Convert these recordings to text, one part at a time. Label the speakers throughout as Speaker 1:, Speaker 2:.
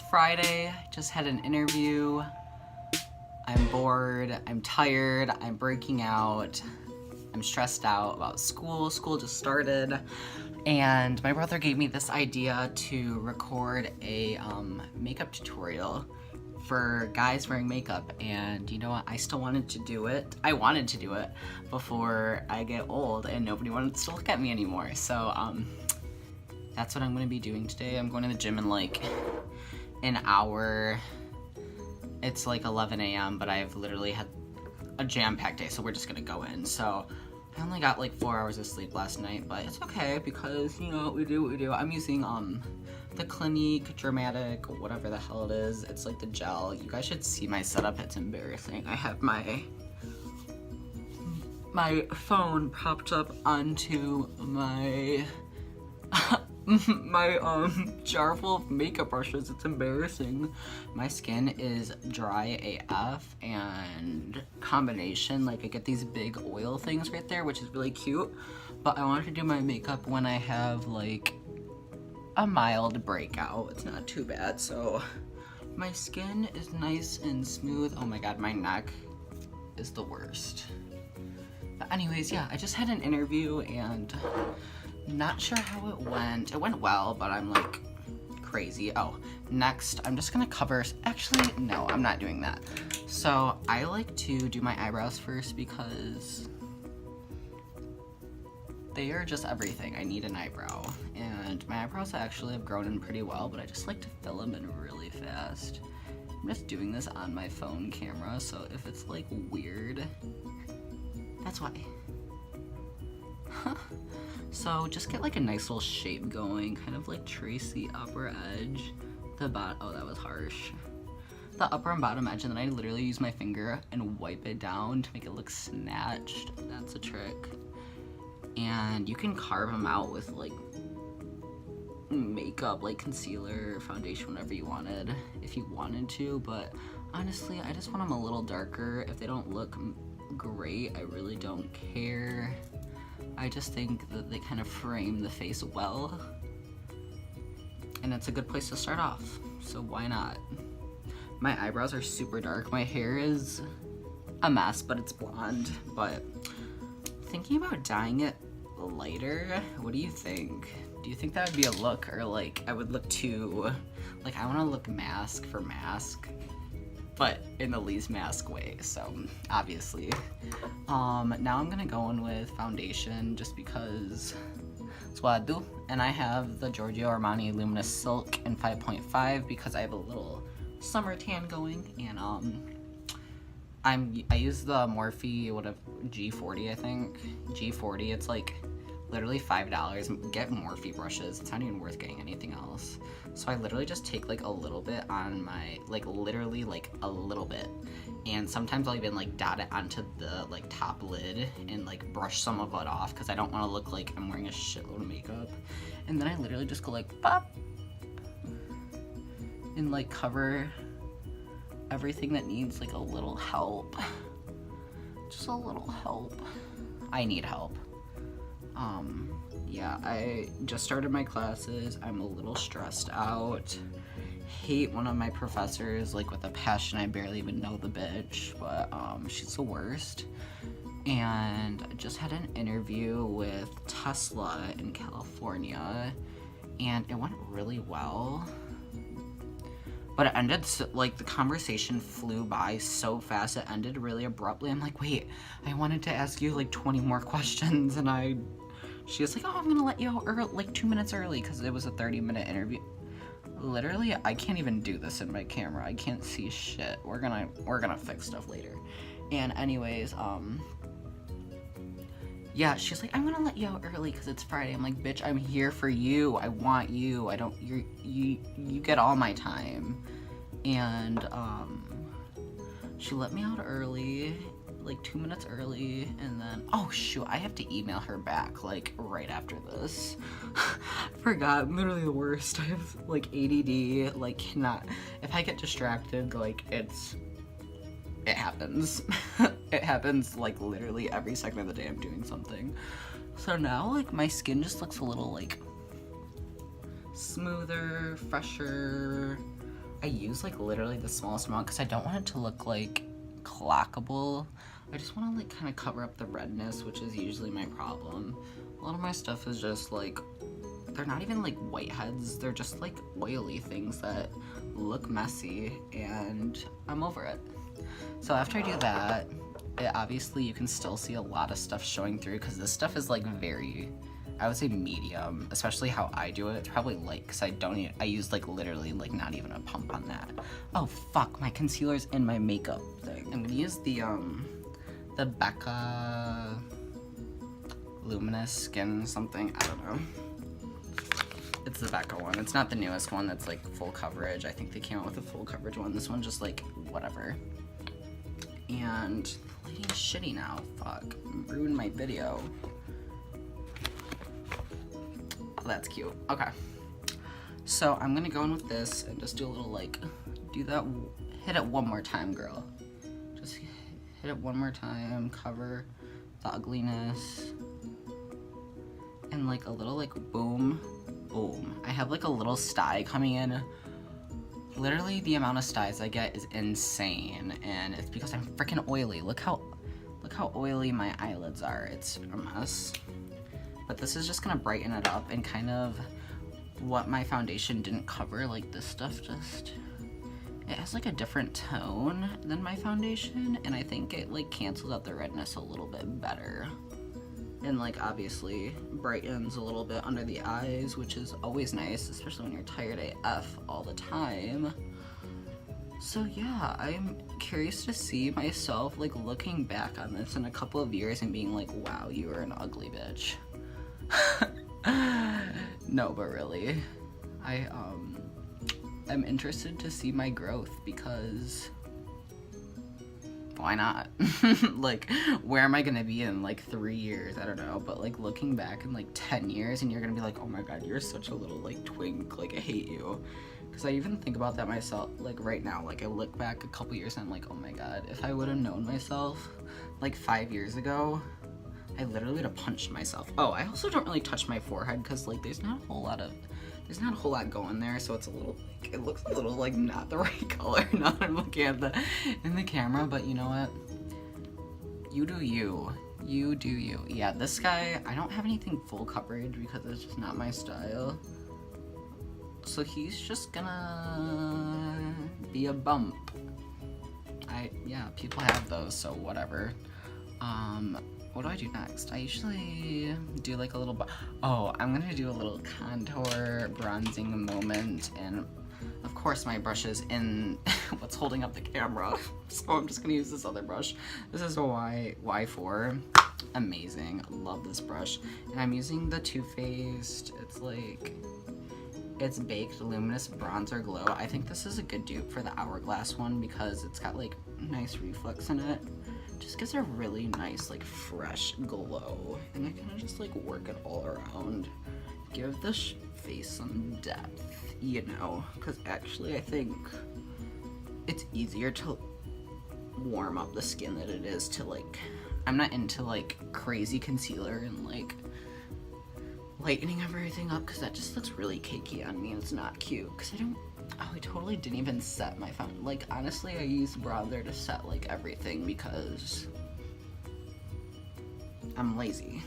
Speaker 1: Friday, just had an interview. I'm bored, I'm tired, I'm breaking out, I'm stressed out about school. School just started, and my brother gave me this idea to record a makeup tutorial for guys wearing makeup, and you know what, I still wanted to do it. I wanted to do it before I get old and nobody wanted to look at me anymore. So that's what I'm gonna be doing today. I'm going to the gym in like an hour. It's like 11 a.m., but I've literally had a jam-packed day, so we're just gonna go in. So I only got like 4 hours of sleep last night, but it's okay because, you know, we do what we do. I'm using the Clinique Dramatic, whatever the hell it is. It's like the gel. You guys should see my setup. It's embarrassing. I have my phone propped up onto my jar full of makeup brushes. It's embarrassing. My skin is dry AF, and combination, like I get these big oil things right there, which is really cute, but I wanted to do my makeup when I have like a mild breakout. It's not too bad. So my skin is nice and smooth. Oh my god, my neck is the worst. But anyways, yeah, I just had an interview and not sure how it went. It went well, but I'm like crazy. Oh, next I'm just gonna cover, actually no, I'm not doing that. So I like to do my eyebrows first because they are just everything. I need an eyebrow, and my eyebrows actually have grown in pretty well, but I just like to fill them in really fast. I'm just doing this on my phone camera, so if it's like weird, that's why. So just get like a nice little shape going, kind of like trace the upper edge, the bottom, oh that was harsh. The upper and bottom edge, and then I literally use my finger and wipe it down to make it look snatched. That's a trick. And you can carve them out with like makeup, like concealer, foundation, whatever you wanted, if you wanted to, but honestly, I just want them a little darker. If they don't look great, I really don't care. I just think that they kind of frame the face well, and it's a good place to start off, so why not? My eyebrows are super dark. My hair is a mess, but it's blonde, but thinking about dyeing it lighter. What do you think? Do you think that would be a look, or like I would look too, like I want to look mask for mask, but in the least mask way, so obviously. Now I'm gonna go in with foundation just because that's what I do, and I have the Grigio Armani Luminous Silk in 5.5 because I have a little summer tan going, and I use the Morphe G40, I think. G40, it's like literally $5. Get Morphe brushes, it's not even worth getting anything else. So I literally just take like a little bit on my, like literally like a little bit, and sometimes I'll even like dot it onto the like top lid and like brush some of it off because I don't want to look like I'm wearing a shitload of makeup. And then I literally just go like pop and like cover everything that needs like a little help. Just a little help. I need help. Yeah, I just started my classes. I'm a little stressed out. Hate one of my professors like with a passion. I barely even know the bitch, but she's the worst. And I just had an interview with Tesla in California, and it went really well. But it ended, like, the conversation flew by so fast. It ended really abruptly. I'm like, wait, I wanted to ask you, like, 20 more questions. And she was like, oh, I'm going to let you out, like, 2 minutes early because it was a 30-minute interview. Literally, I can't even do this in my camera. I can't see shit. We're gonna fix stuff later. And anyways, yeah, she's like, I'm gonna let you out early because it's Friday. I'm like, bitch, I'm here for you. I want you. You get all my time. And she let me out early, like 2 minutes early, and then, oh shoot, I have to email her back like right after this. Forgot, I'm literally the worst. I have like ADD, like cannot, if I get distracted, like it happens. It happens like literally every second of the day I'm doing something. So now like my skin just looks a little like smoother, fresher, I use like literally the smallest amount because I don't want it to look like clockable. I just want to like kind of cover up the redness, which is usually my problem. A lot of my stuff is just like, they're not even like whiteheads, they're just like oily things that look messy, and I'm over it. So after I do that, obviously you can still see a lot of stuff showing through because this stuff is like very, I would say medium, especially how I do it. It's probably light because I use like literally like not even a pump on that. Oh fuck, my concealer's in my makeup thing. I'm gonna use the Becca Luminous Skin something, I don't know. It's the Becca one. It's not the newest one that's like full coverage. I think they came out with a full coverage one. This one just like whatever. And the lighting's shitty now. Fuck. Ruined my video. Oh, that's cute. Okay. So I'm gonna go in with this and just do a little like, do that, hit it one more time, girl. Just hit it one more time, cover the ugliness. And like a little like boom, boom. I have like a little sty coming in. Literally the amount of styes I get is insane, and it's because I'm freaking oily. Look how oily my eyelids are. It's a mess. But this is just gonna brighten it up and kind of what my foundation didn't cover. Like this stuff just, it has like a different tone than my foundation, and I think it like cancels out the redness a little bit better. And like obviously brightens a little bit under the eyes, which is always nice, especially when you're tired AF all the time. So yeah, I'm curious to see myself like looking back on this in a couple of years and being like, wow, you were an ugly bitch. No, but really, I'm interested to see my growth because why not? Like, where am I gonna be in like 3 years? I don't know, but like looking back in like 10 years and you're gonna be like, oh my god, you're such a little like twink, like I hate you. Because I even think about that myself, like right now, like I look back a couple years and I'm like, oh my god, if I would have known myself like 5 years ago, I literally would have punched myself. Oh, I also don't really touch my forehead because like there's not a whole lot going there, so it's a little like, it looks a little like not the right color now that I'm looking at in the camera, but you know what? You do you. You do you. Yeah, this guy, I don't have anything full coverage because it's just not my style. So he's just gonna be a bump. Yeah, people have those, so whatever. What do I do next? I usually do like a little, oh, I'm gonna do a little contour bronzing moment, and of course my brush is in what's holding up the camera, so I'm just gonna use this other brush. This is a Y4, amazing, love this brush, and I'm using the Too Faced, it's Baked Luminous Bronzer Glow. I think this is a good dupe for the Hourglass one because it's got like nice reflex in it. Just gives a really nice like fresh glow, and I kind of just like work it all around, give the face some depth, you know, because actually I think it's easier to warm up the skin than it is to like, I'm not into like crazy concealer and like lightening everything up because that just looks really cakey on me and it's not cute because I totally didn't even set my foundation. Like, honestly, I use bronzer to set, like, everything because I'm lazy.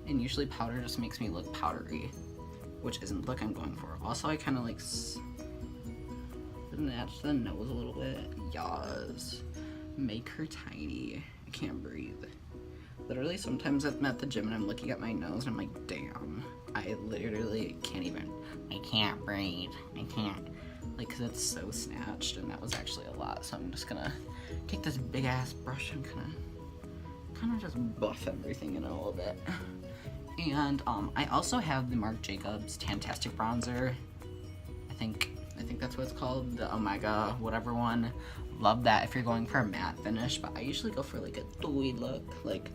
Speaker 1: And usually powder just makes me look powdery, which isn't the look I'm going for. Also, I kind of, like, snatch the nose a little bit. Yas. Make her tiny. I can't breathe. Literally, sometimes I'm at the gym and I'm looking at my nose and I'm like, damn. I literally can't even, I can't breathe, I can't, like, cause it's so snatched, and that was actually a lot, so I'm just gonna take this big ass brush and kind of just buff everything in a little bit. And I also have the Marc Jacobs Tantastic Bronzer. I think that's what it's called, the Omega whatever one. Love that if you're going for a matte finish, but I usually go for like a dewy look. Like,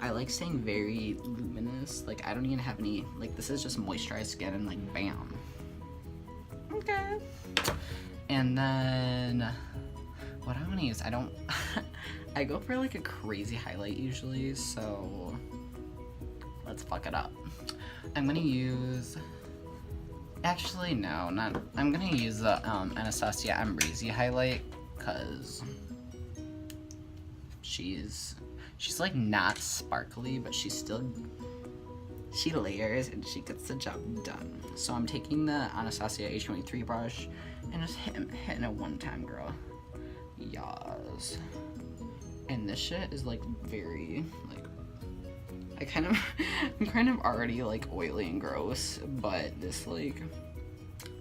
Speaker 1: I like staying very luminous. Like, I don't even have any, like, this is just moisturized skin and like bam. Okay. And then what I'm gonna use, I don't I go for like a crazy highlight usually, so let's fuck it up. I'm gonna use Actually, no, not. I'm gonna use the Anastasia Amrezy highlight because she's like not sparkly, but she layers and she gets the job done. So I'm taking the Anastasia A23 brush and just hitting it one time, girl. Yas. And this shit is like very like I'm kind of already like oily and gross, but this like,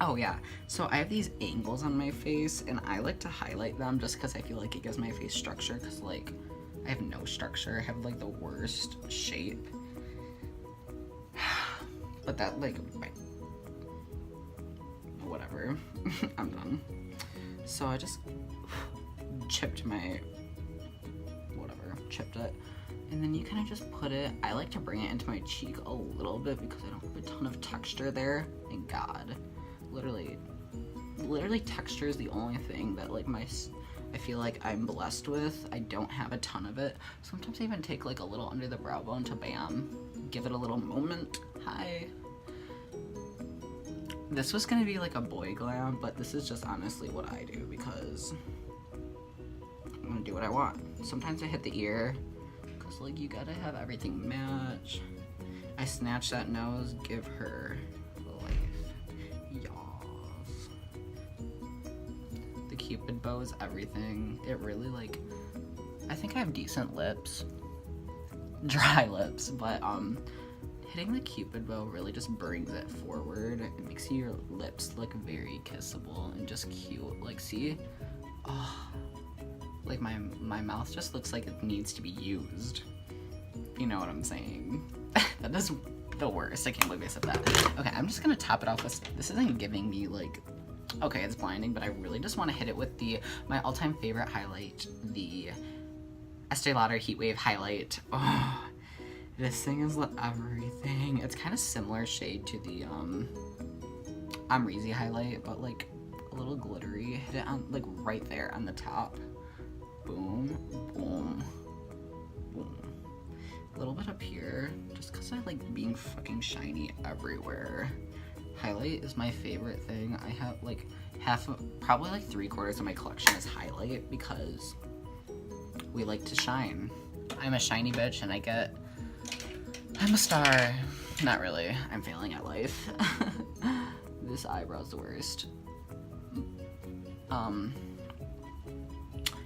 Speaker 1: oh yeah, so I have these angles on my face and I like to highlight them just because I feel like it gives my face structure, because like I have no structure. I have like the worst shape. But that like, whatever. I'm done. So I just chipped it, and then you kind of just put it, I like to bring it into my cheek a little bit because I don't have a ton of texture there. Thank God. Literally texture is the only thing that like I feel like I'm blessed with. I don't have a ton of it. Sometimes I even take like a little under the brow bone to bam, give it a little moment. Hi. This was gonna be like a boy glam, but this is just honestly what I do because I'm gonna do what I want. Sometimes I hit the ear, cause like you gotta have everything match. I snatch that nose, give her life. Yas. The Cupid bow is everything. It really like, I think I have decent lips, dry lips, but hitting the Cupid bow really just brings it forward. It makes your lips look very kissable and just cute. Like, see? Oh, like my mouth just looks like it needs to be used. If you know what I'm saying. That is the worst. I can't believe I said that. Okay, I'm just gonna top it off with, this isn't giving me like, okay, it's blinding, but I really just want to hit it with my all-time favorite highlight, the Estee Lauder Heatwave highlight. Oh, this thing is everything. It's kind of similar shade to the Amrezy highlight, but like a little glittery. Hit it on like right there on the top. Boom, boom, boom. A little bit up here, just because I like being fucking shiny everywhere. Highlight is my favorite thing. I have like probably like 3/4 of my collection is highlight because we like to shine. I'm a shiny bitch and I'm a star. Not really. I'm failing at life. This eyebrow's the worst.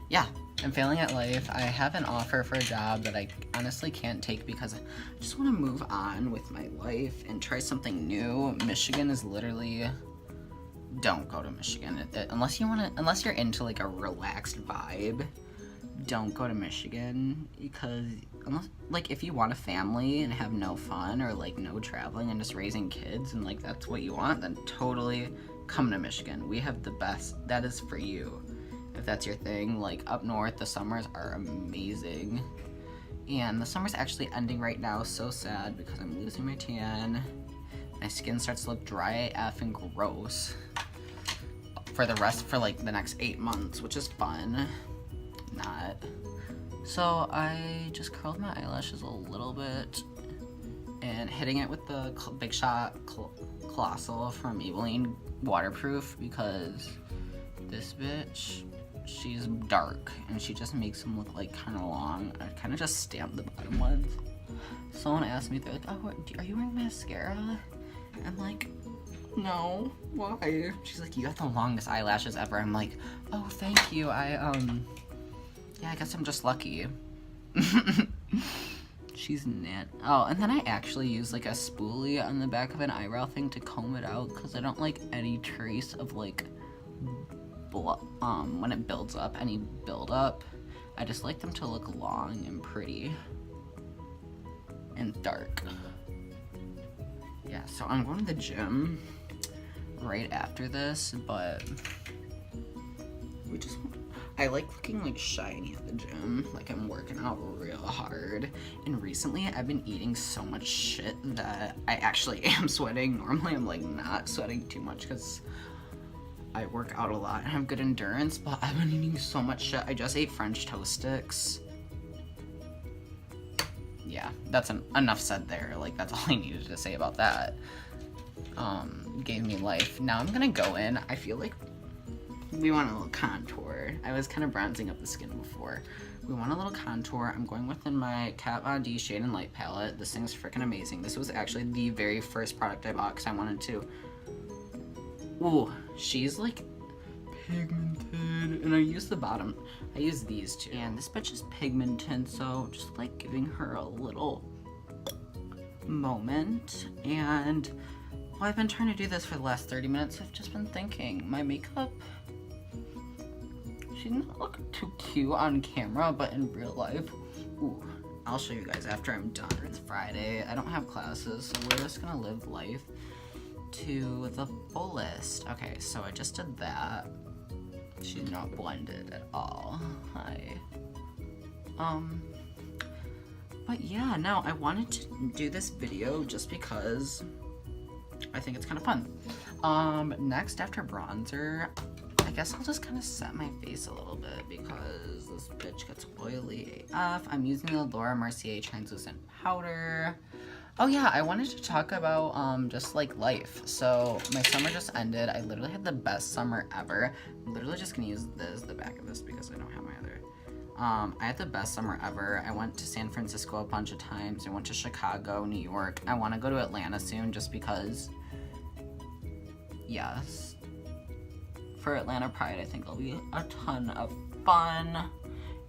Speaker 1: Yeah, I'm failing at life. I have an offer for a job that I honestly can't take because I just want to move on with my life and try something new. Michigan is literally, don't go to Michigan. Unless you're into like a relaxed vibe, don't go to Michigan, because unless, like, if you want a family and have no fun or like no traveling and just raising kids and like that's what you want, then totally come to Michigan. We have the best. That is for you. If that's your thing. Like up north, the summers are amazing. And the summer's actually ending right now. So sad because I'm losing my tan. My skin starts to look dry AF and gross for like the next 8 months, which is fun. Not. So I just curled my eyelashes a little bit and hitting it with the Big Shot Colossal from Maybelline waterproof, because this bitch, she's dark and she just makes them look like kind of long. I kind of just stamped the bottom ones. Someone asked me, they're like, oh, are you wearing mascara? I'm like, no, why? She's like, you have the longest eyelashes ever. I'm like, oh, thank you. Yeah, I guess I'm just lucky. She's net. Oh, and then I actually use like a spoolie on the back of an eyebrow thing to comb it out because I don't like any trace of like when it builds up, any buildup. I just like them to look long and pretty and dark. Yeah, so I'm going to the gym right after this, but I like looking like shiny at the gym, like I'm working out real hard. And recently I've been eating so much shit that I actually am sweating. Normally I'm like not sweating too much because I work out a lot and have good endurance, but I've been eating so much shit. I just ate French toast sticks. Yeah, that's enough said there. Like that's all I needed to say about that. gave me life. Now I'm gonna go in. I feel like we want a little contour. I was kind of bronzing up the skin before. We want a little contour. I'm going within my Kat Von D Shade and Light palette. This thing's freaking amazing. This was actually the very first product I bought because I wanted to. Ooh, she's like pigmented. And I use the bottom. I use these two. And this bitch is pigmented, so just like giving her a little moment. And well, I've been trying to do this for the last 30 minutes. I've just been thinking. My makeup, she doesn't look too cute on camera, but in real life, ooh, I'll show you guys after I'm done. It's Friday, I don't have classes, so we're just gonna live life to the fullest. Okay, so I just did that. She's not blended at all. Hi. But yeah, no, I wanted to do this video just because I think it's kind of fun. Next, after bronzer, I guess I'll just kind of set my face a little bit because this bitch gets oily AF. I'm using the Laura Mercier translucent powder. Oh yeah, I wanted to talk about just like life. So my summer just ended. I literally had the best summer ever. I'm literally just gonna use the back of this because I don't have my other. I had the best summer ever. I went to San Francisco a bunch of times. I went to Chicago, New York. I want to go to Atlanta soon just because, yes. For Atlanta Pride, I think it'll be a ton of fun.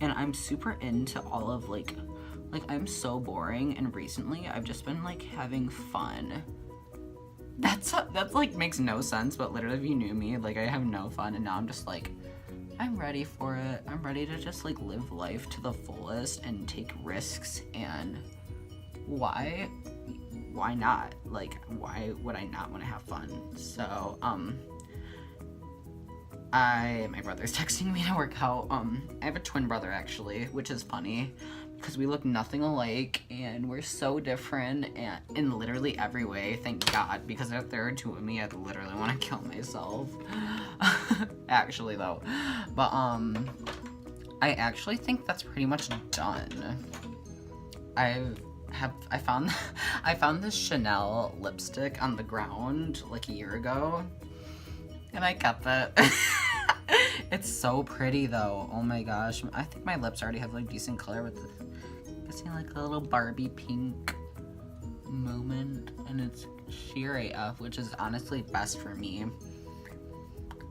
Speaker 1: And I'm super into all of like I'm so boring, and recently I've just been like having fun. That's like makes no sense, but literally if you knew me, like I have no fun, and now I'm just like, I'm ready for it. I'm ready to just like live life to the fullest and take risks, and why not? Like, why would I not want to have fun? So, my brother's texting me to work out. I have a twin brother actually, which is funny because we look nothing alike and we're so different and in literally every way, thank God, because if there were two of me, I'd literally want to kill myself. Actually though, but I actually think that's pretty much done. I found this Chanel lipstick on the ground like a year ago, and I kept it. It's so pretty though. Oh my gosh, I think my lips already have like decent color with missing like a little Barbie pink moment, and it's sheer AF, which is honestly best for me.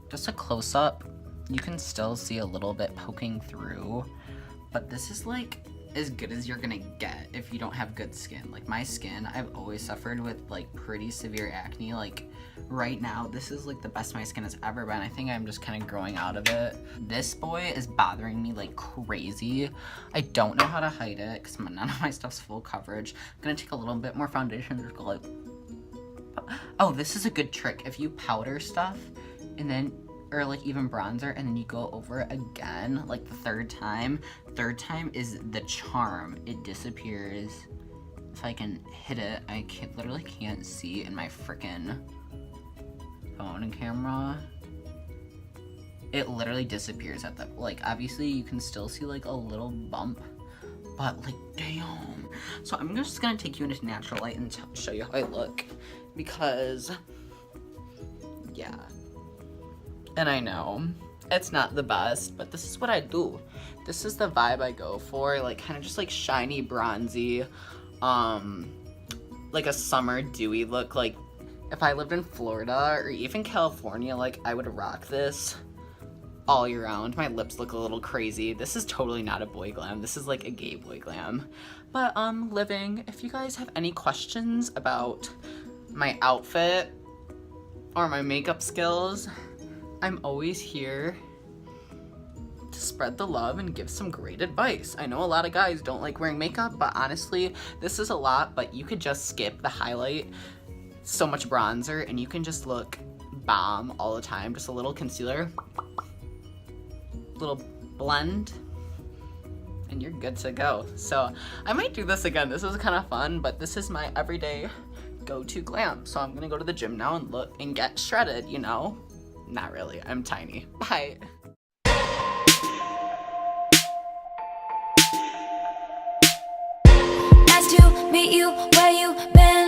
Speaker 1: Just a close-up, you can still see a little bit poking through, but this is like as good as you're gonna get if you don't have good skin. Like my skin, I've always suffered with like pretty severe acne. Like right now, this is like the best my skin has ever been. I think I'm just kind of growing out of it. This boy is bothering me like crazy. I don't know how to hide it because none of my stuff's full coverage. I'm gonna take a little bit more foundation, just go like, oh, this is a good trick. If you powder stuff and then, or like even bronzer, and then you go over it again, like the third time is the charm. It disappears. If I can hit it, I literally can't see in my freaking phone and camera. It literally disappears at the, like obviously you can still see like a little bump, but like damn. So I'm just gonna take you into natural light and show you how I look, because yeah. And I know it's not the best, but this is what I do. This is the vibe I go for, like kind of just like shiny, bronzy, like a summer dewy look. Like if I lived in Florida or even California, like I would rock this all year round. My lips look a little crazy. This is totally not a boy glam. This is like a gay boy glam. But living, if you guys have any questions about my outfit or my makeup skills, I'm always here to spread the love and give some great advice. I know a lot of guys don't like wearing makeup, but honestly, this is a lot, but you could just skip the highlight, so much bronzer, and you can just look bomb all the time. Just a little concealer, little blend, and you're good to go. So I might do this again. This was kind of fun, but this is my everyday go-to glam. So I'm gonna go to the gym now and look and get shredded, you know? Not really, I'm tiny. Bye.
Speaker 2: Nice to meet you, where you been?